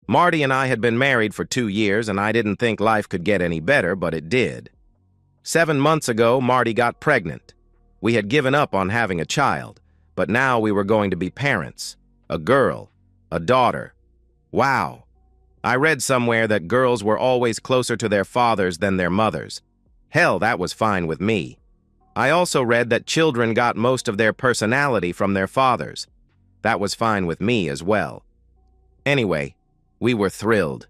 Marty and I had been married for 2 years, and I didn't think life could get any better, but it did. 7 months ago, Marty got pregnant. We had given up on having a child, but now we were going to be parents. A girl, a daughter. Wow. I read somewhere that girls were always closer to their fathers than their mothers. Hell, that was fine with me. I also read that children got most of their personality from their fathers. That was fine with me as well. Anyway, we were thrilled.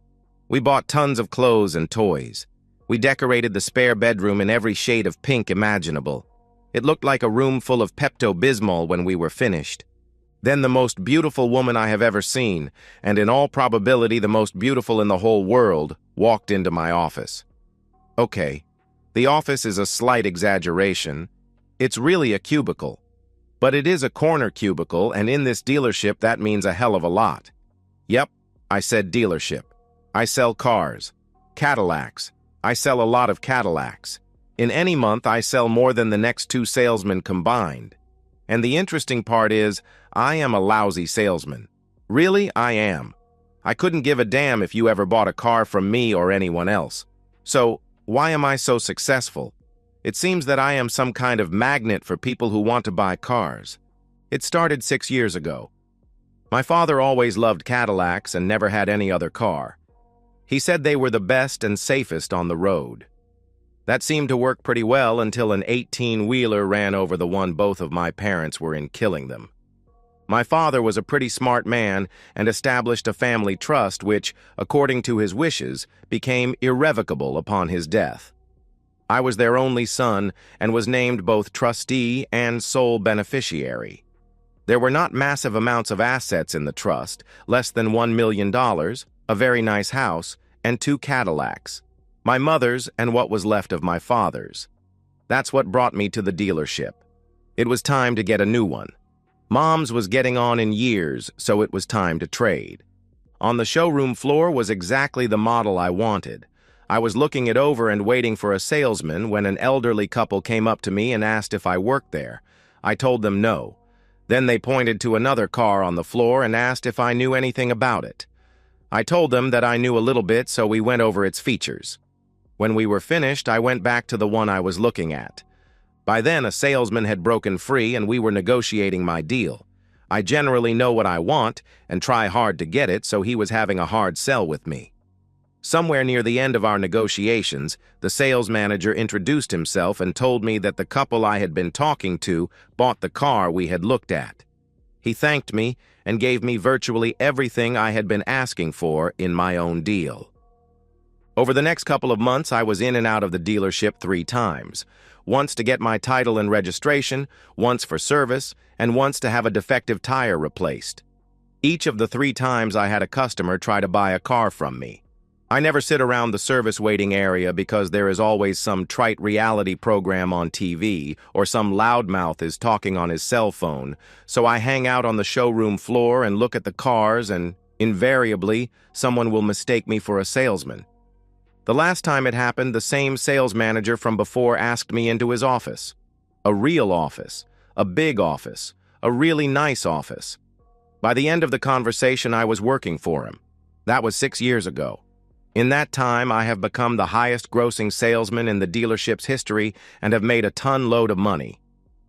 We bought tons of clothes and toys. We decorated the spare bedroom in every shade of pink imaginable. It looked like a room full of Pepto-Bismol when we were finished. Then the most beautiful woman I have ever seen, and in all probability the most beautiful in the whole world, walked into my office. Okay, the office is a slight exaggeration. It's really a cubicle. But it is a corner cubicle, and in this dealership that means a hell of a lot. Yep, I said dealership. I sell cars. Cadillacs. I sell a lot of Cadillacs. In any month, I sell more than the next 2 salesmen combined. And the interesting part is, I am a lousy salesman. Really, I am. I couldn't give a damn if you ever bought a car from me or anyone else. So, why am I so successful? It seems that I am some kind of magnet for people who want to buy cars. It started 6 years ago. My father always loved Cadillacs and never had any other car. He said they were the best and safest on the road. That seemed to work pretty well until an 18-wheeler ran over the one both of my parents were in, killing them. My father was a pretty smart man and established a family trust which, according to his wishes, became irrevocable upon his death. I was their only son and was named both trustee and sole beneficiary. There were not massive amounts of assets in the trust, less than $1 million, a very nice house, and 2 Cadillacs, my mother's and what was left of my father's. That's what brought me to the dealership. It was time to get a new one. Mom's was getting on in years, so it was time to trade. On the showroom floor was exactly the model I wanted. I was looking it over and waiting for a salesman when an elderly couple came up to me and asked if I worked there. I told them no. Then they pointed to another car on the floor and asked if I knew anything about it. I told them that I knew a little bit, so we went over its features. When we were finished, I went back to the one I was looking at. By then, a salesman had broken free and we were negotiating my deal. I generally know what I want and try hard to get it, so he was having a hard sell with me. Somewhere near the end of our negotiations, the sales manager introduced himself and told me that the couple I had been talking to bought the car we had looked at. He thanked me and gave me virtually everything I had been asking for in my own deal. Over the next couple of months, I was in and out of the dealership 3 times. Once to get my title and registration, once for service, and once to have a defective tire replaced. Each of the 3 times I had a customer try to buy a car from me. I never sit around the service waiting area because there is always some trite reality program on TV or some loudmouth is talking on his cell phone, so I hang out on the showroom floor and look at the cars, and invariably, someone will mistake me for a salesman. The last time it happened, the same sales manager from before asked me into his office. A real office, a big office, a really nice office. By the end of the conversation, I was working for him. That was 6 years ago. In that time, I have become the highest-grossing salesman in the dealership's history and have made a ton-load of money.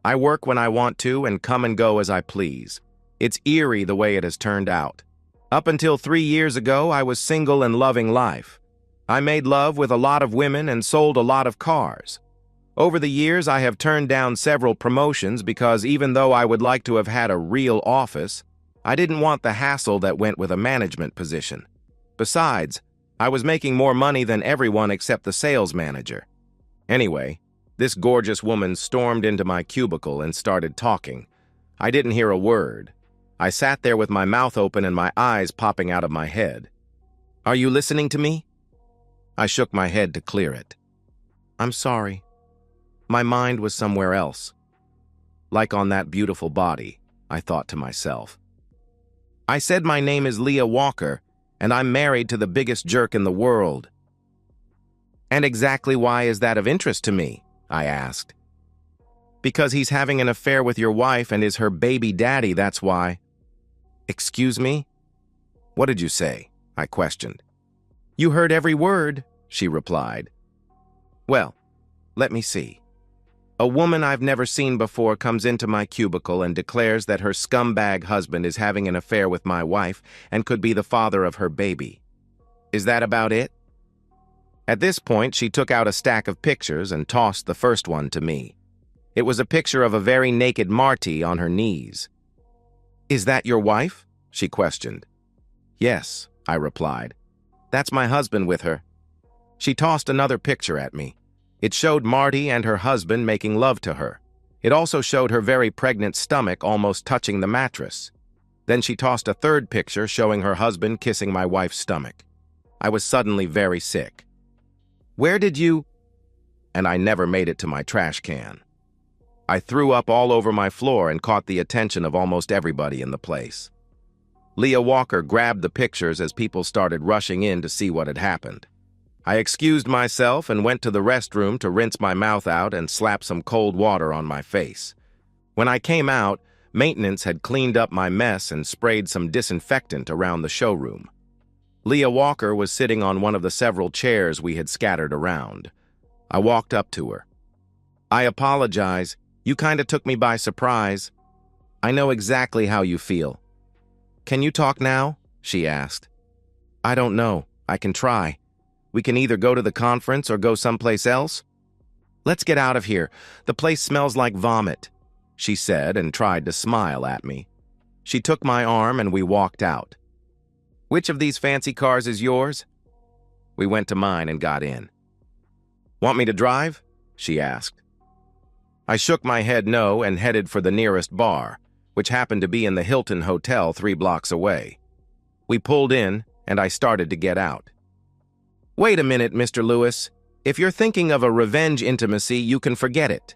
I work when I want to and come and go as I please. It's eerie the way it has turned out. Up until 3 years ago, I was single and loving life. I made love with a lot of women and sold a lot of cars. Over the years, I have turned down several promotions because even though I would like to have had a real office, I didn't want the hassle that went with a management position. Besides, I was making more money than everyone except the sales manager. Anyway, this gorgeous woman stormed into my cubicle and started talking. I didn't hear a word. I sat there with my mouth open and my eyes popping out of my head. "Are you listening to me?" I shook my head to clear it. "I'm sorry. My mind was somewhere else. Like on that beautiful body," I thought to myself. "I said my name is Leah Walker, and I'm married to the biggest jerk in the world." "And exactly why is that of interest to me?" I asked. "Because he's having an affair with your wife and is her baby daddy, that's why." "Excuse me? What did you say?" I questioned. You heard every word, she replied. Well, let me see. A woman I've never seen before comes into my cubicle and declares that her scumbag husband is having an affair with my wife and could be the father of her baby. Is that about it? At this point, she took out a stack of pictures and tossed the first one to me. It was a picture of a very naked Marty on her knees. Is that your wife? She questioned. Yes, I replied. That's my husband with her. She tossed another picture at me. It showed Marty and her husband making love to her. It also showed her very pregnant stomach almost touching the mattress. Then she tossed a third picture showing her husband kissing my wife's stomach. I was suddenly very sick. Where did you... And I never made it to my trash can. I threw up all over my floor and caught the attention of almost everybody in the place. Leah Walker grabbed the pictures as people started rushing in to see what had happened. I excused myself and went to the restroom to rinse my mouth out and slap some cold water on my face. When I came out, maintenance had cleaned up my mess and sprayed some disinfectant around the showroom. Leah Walker was sitting on one of the several chairs we had scattered around. I walked up to her. I apologize. You kinda took me by surprise. I know exactly how you feel. Can you talk now? She asked. I don't know. I can try. We can either go to the conference or go someplace else. Let's get out of here. The place smells like vomit, she said and tried to smile at me. She took my arm and we walked out. Which of these fancy cars is yours? We went to mine and got in. Want me to drive? She asked. I shook my head no and headed for the nearest bar, which happened to be in the Hilton Hotel 3 blocks away. We pulled in and I started to get out. Wait a minute, Mr. Lewis. If you're thinking of a revenge intimacy, you can forget it.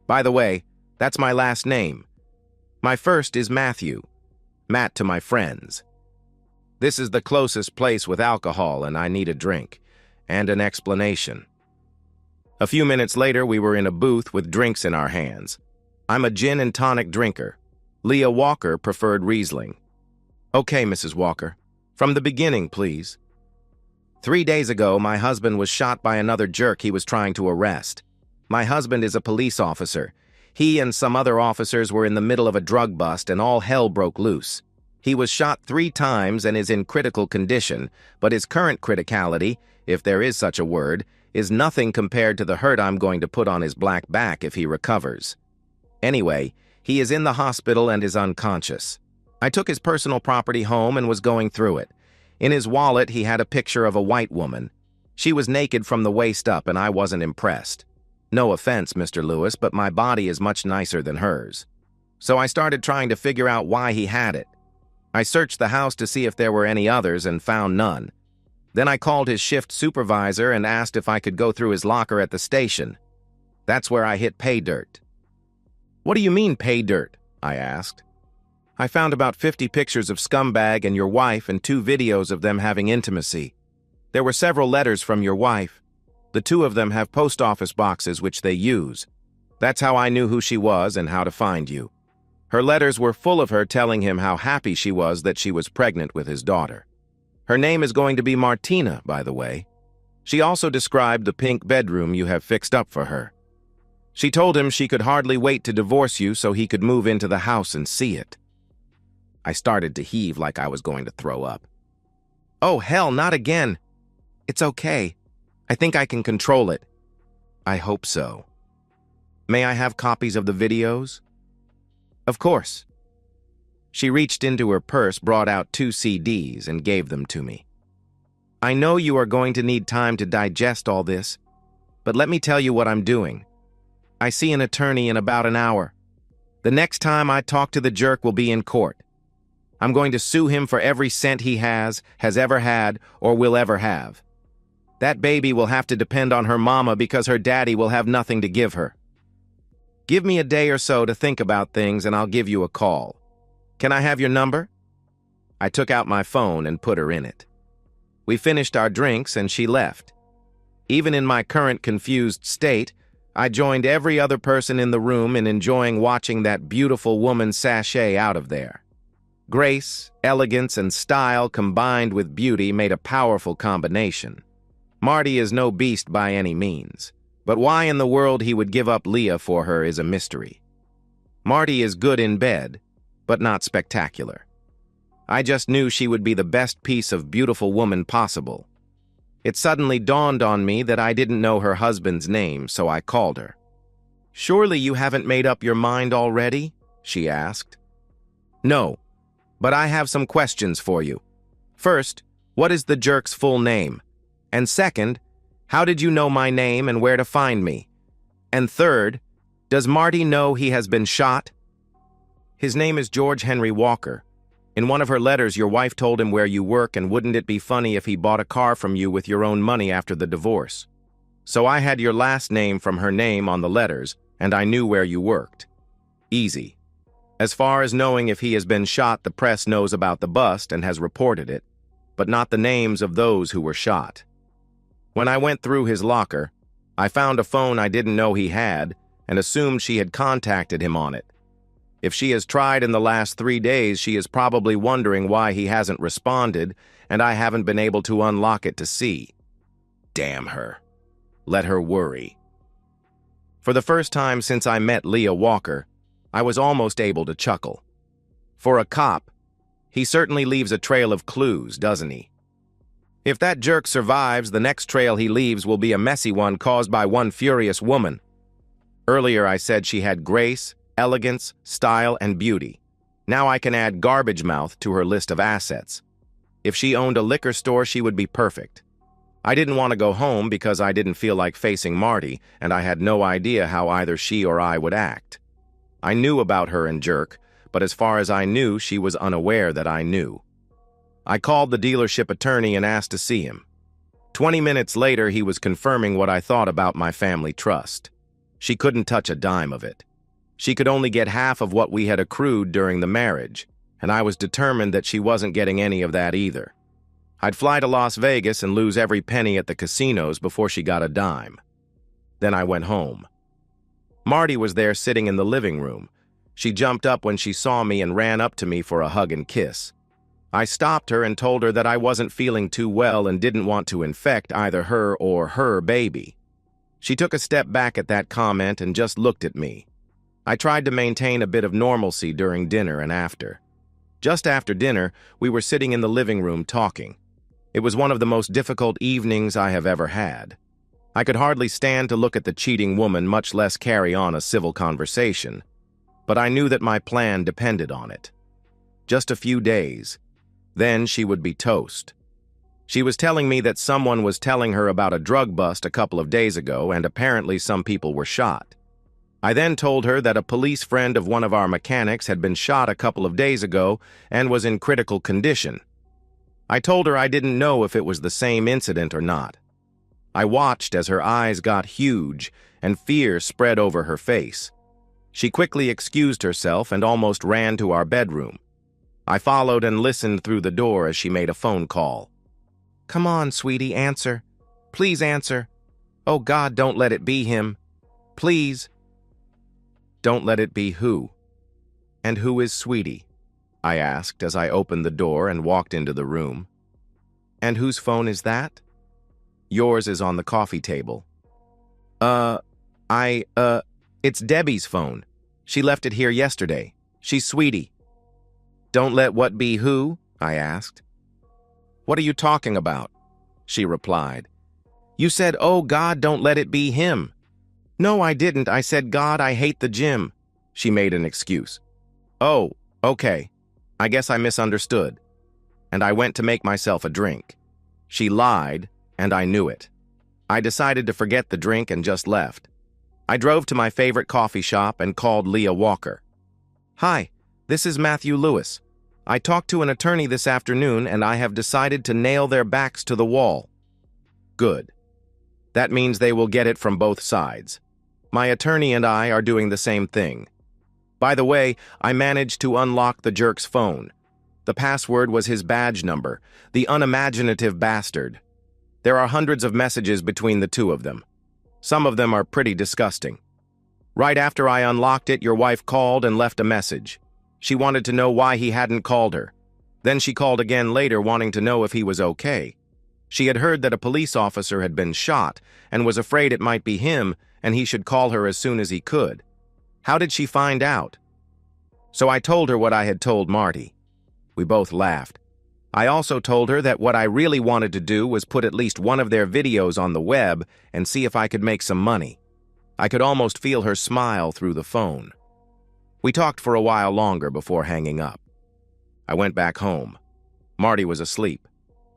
By the way, that's my last name. My first is Matthew. Matt to my friends. This is the closest place with alcohol and I need a drink and an explanation. A few minutes later, we were in a booth with drinks in our hands. I'm a gin and tonic drinker. Leah Walker preferred Riesling. Okay, Mrs. Walker. From the beginning, please. 3 days ago, my husband was shot by another jerk he was trying to arrest. My husband is a police officer. He and some other officers were in the middle of a drug bust and all hell broke loose. He was shot 3 times and is in critical condition, but his current criticality, if there is such a word, is nothing compared to the hurt I'm going to put on his black back if he recovers. Anyway, he is in the hospital and is unconscious. I took his personal property home and was going through it. In his wallet, he had a picture of a white woman. She was naked from the waist up and I wasn't impressed. No offense, Mr. Lewis, but my body is much nicer than hers. So I started trying to figure out why he had it. I searched the house to see if there were any others and found none. Then I called his shift supervisor and asked if I could go through his locker at the station. That's where I hit pay dirt. What do you mean pay dirt? I asked. I found about 50 pictures of Scumbag and your wife and 2 videos of them having intimacy. There were several letters from your wife. The 2 of them have post office boxes which they use. That's how I knew who she was and how to find you. Her letters were full of her telling him how happy she was that she was pregnant with his daughter. Her name is going to be Martina, by the way. She also described the pink bedroom you have fixed up for her. She told him she could hardly wait to divorce you so he could move into the house and see it. I started to heave like I was going to throw up. Oh, hell, not again. It's okay. I think I can control it. I hope so. May I have copies of the videos? Of course. She reached into her purse, brought out 2 CDs, and gave them to me. I know you are going to need time to digest all this, but let me tell you what I'm doing. I see an attorney in about an hour. The next time I talk to the jerk will be in court. I'm going to sue him for every cent he has ever had, or will ever have. That baby will have to depend on her mama because her daddy will have nothing to give her. Give me a day or so to think about things and I'll give you a call. Can I have your number? I took out my phone and put her in it. We finished our drinks and she left. Even in my current confused state, I joined every other person in the room in enjoying watching that beautiful woman sashay out of there. Grace, elegance, and style combined with beauty made a powerful combination. Marty is no beast by any means, but why in the world he would give up Leah for her is a mystery. Marty is good in bed, but not spectacular. I just knew she would be the best piece of beautiful woman possible. It suddenly dawned on me that I didn't know her husband's name, so I called her. "Surely you haven't made up your mind already?" she asked. "No, but I have some questions for you. First, what is the jerk's full name? And second, how did you know my name and where to find me? And third, does Marty know he has been shot?" "His name is George Henry Walker. In one of her letters, your wife told him where you work, and wouldn't it be funny if he bought a car from you with your own money after the divorce? So I had your last name from her name on the letters, and I knew where you worked. Easy. As far as knowing if he has been shot, the press knows about the bust and has reported it, but not the names of those who were shot. When I went through his locker, I found a phone I didn't know he had and assumed she had contacted him on it. If she has tried in the last 3 days, she is probably wondering why he hasn't responded, and I haven't been able to unlock it to see. Damn her. Let her worry. For the first time since I met Leah Walker, I was almost able to chuckle. For a cop, he certainly leaves a trail of clues, doesn't he? If that jerk survives, the next trail he leaves will be a messy one caused by one furious woman. Earlier I said she had grace, elegance, style, and beauty. Now I can add garbage mouth to her list of assets. If she owned a liquor store, she would be perfect. I didn't want to go home because I didn't feel like facing Marty, and I had no idea how either she or I would act. I knew about her and Jerk, but as far as I knew, she was unaware that I knew. I called the dealership attorney and asked to see him. 20 minutes later, he was confirming what I thought about my family trust. She couldn't touch a dime of it. She could only get half of what we had accrued during the marriage, and I was determined that she wasn't getting any of that either. I'd fly to Las Vegas and lose every penny at the casinos before she got a dime. Then I went home. Marty was there sitting in the living room. She jumped up when she saw me and ran up to me for a hug and kiss. I stopped her and told her that I wasn't feeling too well and didn't want to infect either her or her baby. She took a step back at that comment and just looked at me. I tried to maintain a bit of normalcy during dinner and after. Just after dinner, we were sitting in the living room talking. It was one of the most difficult evenings I have ever had. I could hardly stand to look at the cheating woman, much less carry on a civil conversation. But I knew that my plan depended on it. Just a few days. Then she would be toast. She was telling me that someone was telling her about a drug bust a couple of days ago, and apparently some people were shot. I then told her that a police friend of one of our mechanics had been shot a couple of days ago and was in critical condition. I told her I didn't know if it was the same incident or not. I watched as her eyes got huge and fear spread over her face. She quickly excused herself and almost ran to our bedroom. I followed and listened through the door as she made a phone call. "Come on, sweetie, answer. Please answer. Oh God, don't let it be him. Please." "Don't let it be who? And who is Sweetie?" I asked as I opened the door and walked into the room. "And whose phone is that?" "Yours is on the coffee table." It's Debbie's phone. She left it here yesterday. She's Sweetie." "Don't let what be who?" I asked. "What are you talking about?" she replied. "You said, oh God, don't let it be him." "No, I didn't. I said, God, I hate the gym." She made an excuse. "Oh, okay. I guess I misunderstood." And I went to make myself a drink. She lied, and I knew it. I decided to forget the drink and just left. I drove to my favorite coffee shop and called Leah Walker. "Hi, this is Matthew Lewis. I talked to an attorney this afternoon, and I have decided to nail their backs to the wall." "Good. That means they will get it from both sides. My attorney and I are doing the same thing. By the way, I managed to unlock the jerk's phone. The password was his badge number, the unimaginative bastard. There are hundreds of messages between the two of them. Some of them are pretty disgusting. Right after I unlocked it, your wife called and left a message. She wanted to know why he hadn't called her. Then she called again later wanting to know if he was okay. She had heard that a police officer had been shot and was afraid it might be him and he should call her as soon as he could. How did she find out? So I told her what I had told Marty. We both laughed. I also told her that what I really wanted to do was put at least one of their videos on the web and see if I could make some money. I could almost feel her smile through the phone. We talked for a while longer before hanging up. I went back home. Marty was asleep.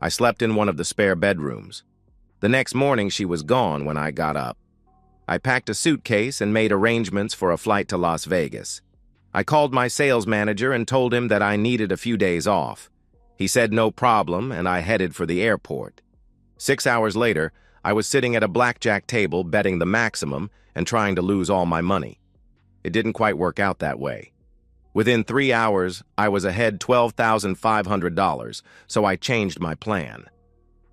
I slept in one of the spare bedrooms. The next morning she was gone when I got up. I packed a suitcase and made arrangements for a flight to Las Vegas. I called my sales manager and told him that I needed a few days off. He said no problem, and I headed for the airport. 6 hours later, I was sitting at a blackjack table betting the maximum and trying to lose all my money. It didn't quite work out that way. Within 3 hours, I was ahead $12,500, so I changed my plan.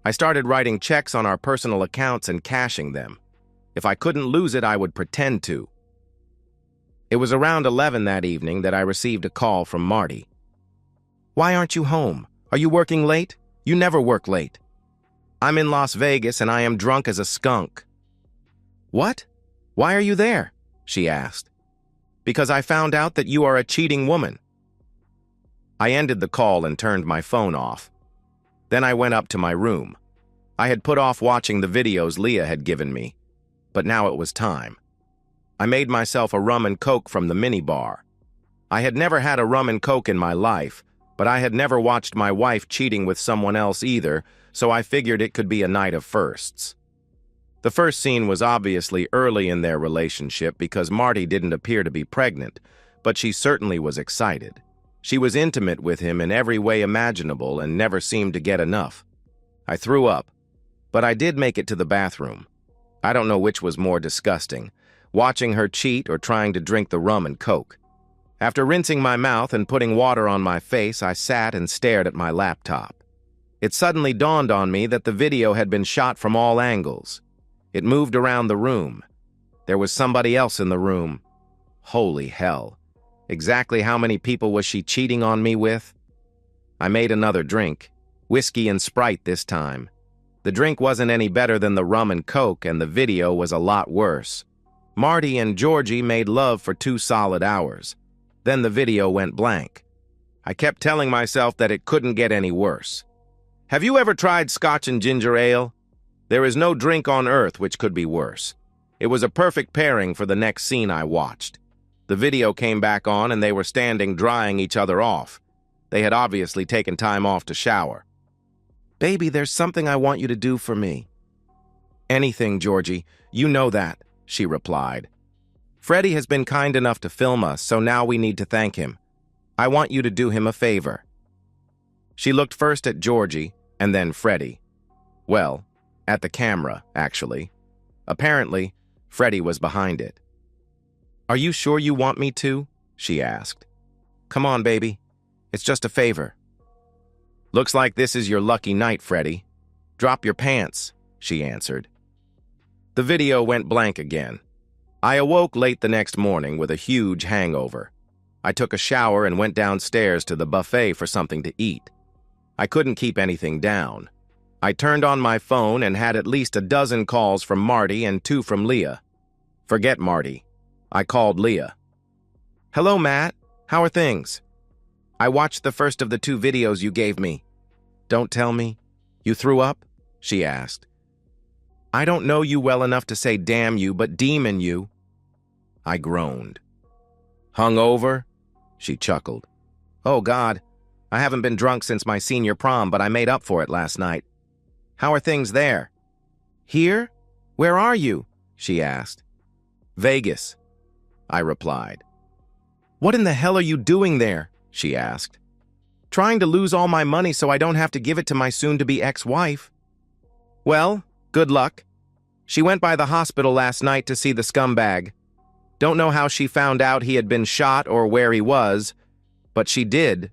I started writing checks on our personal accounts and cashing them. If I couldn't lose it, I would pretend to. It was around 11 that evening that I received a call from Marty. "Why aren't you home? Are you working late? You never work late." "I'm in Las Vegas and I am drunk as a skunk." "What? Why are you there?" she asked. "Because I found out that you are a cheating woman." I ended the call and turned my phone off. Then I went up to my room. I had put off watching the videos Leah had given me, but now it was time. I made myself a rum and coke from the minibar. I had never had a rum and coke in my life, but I had never watched my wife cheating with someone else either, so I figured it could be a night of firsts. The first scene was obviously early in their relationship because Marty didn't appear to be pregnant, but she certainly was excited. She was intimate with him in every way imaginable and never seemed to get enough. I threw up, but I did make it to the bathroom. I don't know which was more disgusting, watching her cheat or trying to drink the rum and coke. After rinsing my mouth and putting water on my face, I sat and stared at my laptop. It suddenly dawned on me that the video had been shot from all angles. It moved around the room. There was somebody else in the room. Holy hell. Exactly how many people was she cheating on me with? I made another drink. Whiskey and Sprite this time. The drink wasn't any better than the rum and coke, and the video was a lot worse. Marty and Georgie made love for 2 solid hours. Then the video went blank. I kept telling myself that it couldn't get any worse. Have you ever tried Scotch and ginger ale? There is no drink on earth which could be worse. It was a perfect pairing for the next scene I watched. The video came back on and they were standing drying each other off. They had obviously taken time off to shower. "Baby, there's something I want you to do for me." "Anything, Georgie. You know that," she replied. "Freddie has been kind enough to film us, so now we need to thank him. I want you to do him a favor." She looked first at Georgie and then Freddie. Well, at the camera, actually. Apparently, Freddie was behind it. "Are you sure you want me to?" she asked. "Come on, baby. It's just a favor." "Looks like this is your lucky night, Freddie. Drop your pants," she answered. The video went blank again. I awoke late the next morning with a huge hangover. I took a shower and went downstairs to the buffet for something to eat. I couldn't keep anything down. I turned on my phone and had at least a dozen calls from Marty and 2 from Leah. Forget Marty. I called Leah. "Hello, Matt. How are things? I watched the first of the 2 videos you gave me." "Don't tell me. You threw up?" she asked. "I don't know you well enough to say damn you, but demon you." I groaned. "Hungover?" She chuckled. "Oh, God. I haven't been drunk since my senior prom, but I made up for it last night." "How are things there?" "Here? Where are you?" she asked. "Vegas," I replied. "What in the hell are you doing there?" she asked. "Trying to lose all my money so I don't have to give it to my soon-to-be ex-wife." "Well, good luck. She went by the hospital last night to see the scumbag. Don't know how she found out he had been shot or where he was, but she did."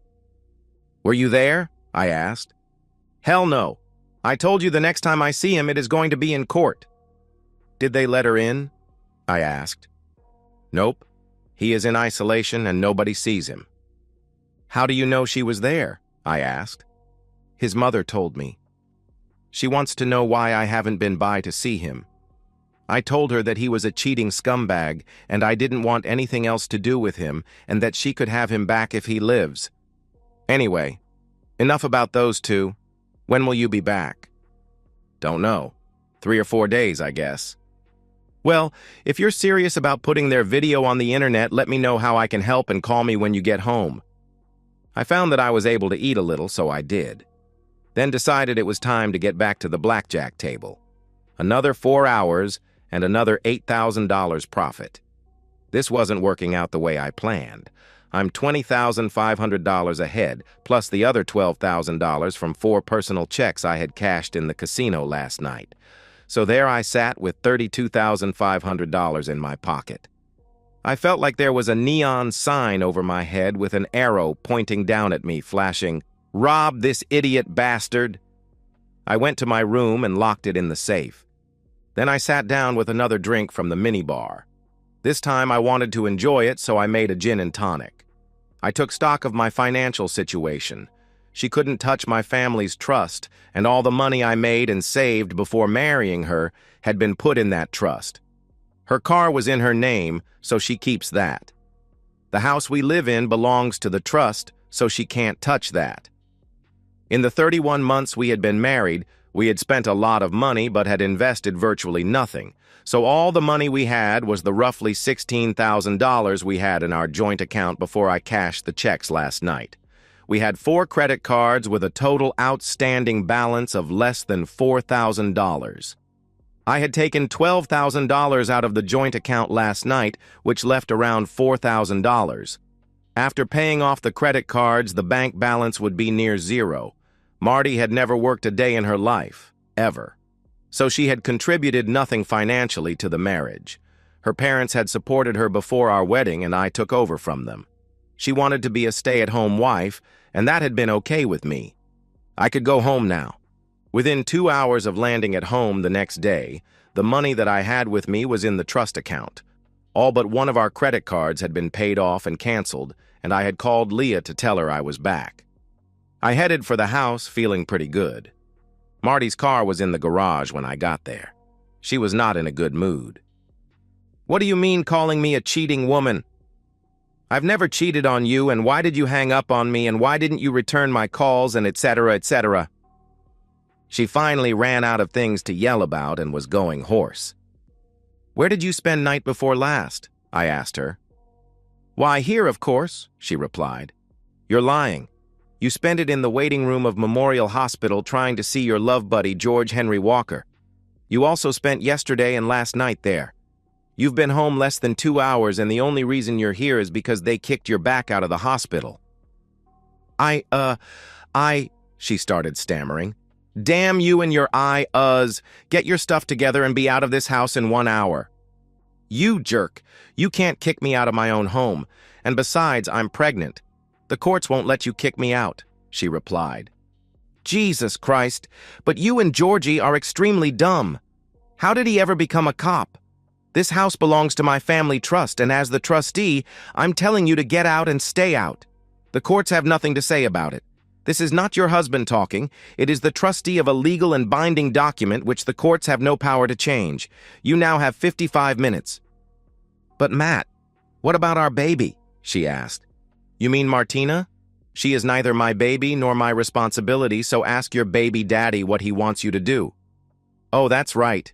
"Were you there?" I asked. "Hell no. I told you the next time I see him it is going to be in court." "Did they let her in?" I asked. "Nope. He is in isolation and nobody sees him." How do you know she was there? I asked. His mother told me. She wants to know why I haven't been by to see him. I told her that he was a cheating scumbag and I didn't want anything else to do with him and that she could have him back if he lives. Anyway, enough about those two. When will you be back? Don't know. 3 or 4 days, I guess. Well, if you're serious about putting their video on the internet, let me know how I can help and call me when you get home. I found that I was able to eat a little, so I did. Then decided it was time to get back to the blackjack table. Another 4 hours and another $8,000 profit. This wasn't working out the way I planned. I'm $20,500 ahead, plus the other $12,000 from 4 personal checks I had cashed in the casino last night. So there I sat with $32,500 in my pocket. I felt like there was a neon sign over my head with an arrow pointing down at me, flashing, "Rob this idiot bastard." I went to my room and locked it in the safe. Then I sat down with another drink from the minibar. This time I wanted to enjoy it, so I made a gin and tonic. I took stock of my financial situation. She couldn't touch my family's trust, and all the money I made and saved before marrying her had been put in that trust. Her car was in her name, so she keeps that. The house we live in belongs to the trust, so she can't touch that. In the 31 months we had been married, we had spent a lot of money but had invested virtually nothing. So all the money we had was the roughly $16,000 we had in our joint account before I cashed the checks last night. We had 4 credit cards with a total outstanding balance of less than $4,000. I had taken $12,000 out of the joint account last night, which left around $4,000. After paying off the credit cards, the bank balance would be near zero. Marty had never worked a day in her life, ever. So she had contributed nothing financially to the marriage. Her parents had supported her before our wedding, and I took over from them. She wanted to be a stay-at-home wife, and that had been okay with me. I could go home now. Within 2 hours of landing at home the next day, the money that I had with me was in the trust account. All but one of our credit cards had been paid off and canceled, and I had called Leah to tell her I was back. I headed for the house feeling pretty good. Marty's car was in the garage when I got there. She was not in a good mood. "What do you mean calling me a cheating woman? I've never cheated on you, and why did you hang up on me, and why didn't you return my calls, and etc., etc." She finally ran out of things to yell about and was going hoarse. "Where did you spend night before last?" I asked her. "Why, here, of course," she replied. "You're lying. You spent it in the waiting room of Memorial Hospital trying to see your love buddy, George Henry Walker. You also spent yesterday and last night there. You've been home less than 2 hours, and the only reason you're here is because they kicked your back out of the hospital." She started stammering. "Damn you and your Get your stuff together and be out of this house in 1 hour." "You jerk. You can't kick me out of my own home. And besides, I'm pregnant. The courts won't let you kick me out," she replied. "Jesus Christ, but you and Georgie are extremely dumb. How did he ever become a cop? This house belongs to my family trust, and as the trustee, I'm telling you to get out and stay out. The courts have nothing to say about it. This is not your husband talking. It is the trustee of a legal and binding document which the courts have no power to change. You now have 55 minutes. "But Matt, what about our baby?" she asked. "You mean Martina? She is neither my baby nor my responsibility, so ask your baby daddy what he wants you to do." "Oh, that's right.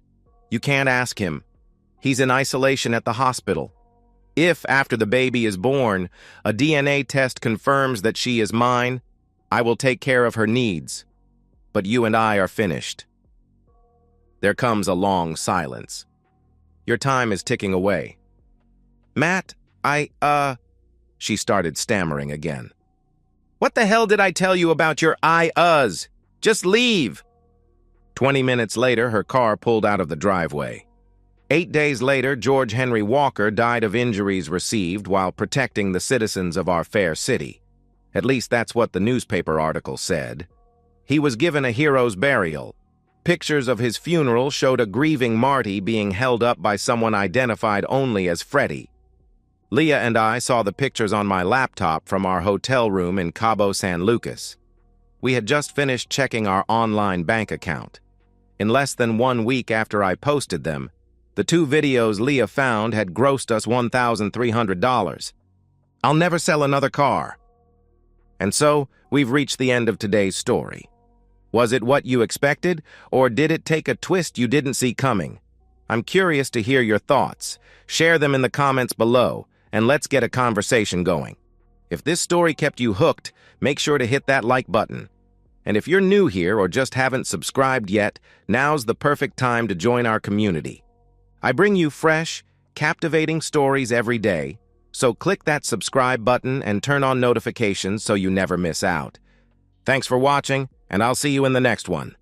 You can't ask him. He's in isolation at the hospital. If, after the baby is born, a DNA test confirms that she is mine, I will take care of her needs. But you and I are finished." There comes a long silence. Your time is ticking away. "Matt, she started stammering again. "What the hell did I tell you about your Just leave!" 20 minutes later, her car pulled out of the driveway. 8 days later, George Henry Walker died of injuries received while protecting the citizens of our fair city. At least that's what the newspaper article said. He was given a hero's burial. Pictures of his funeral showed a grieving Marty being held up by someone identified only as Freddie. Leah and I saw the pictures on my laptop from our hotel room in Cabo San Lucas. We had just finished checking our online bank account. In less than 1 week after I posted them, the 2 videos Leah found had grossed us $1,300. I'll never sell another car. And so, we've reached the end of today's story. Was it what you expected, or did it take a twist you didn't see coming? I'm curious to hear your thoughts. Share them in the comments below, and let's get a conversation going. If this story kept you hooked, make sure to hit that like button. And if you're new here or just haven't subscribed yet, now's the perfect time to join our community. I bring you fresh, captivating stories every day, so click that subscribe button and turn on notifications so you never miss out. Thanks for watching, and I'll see you in the next one.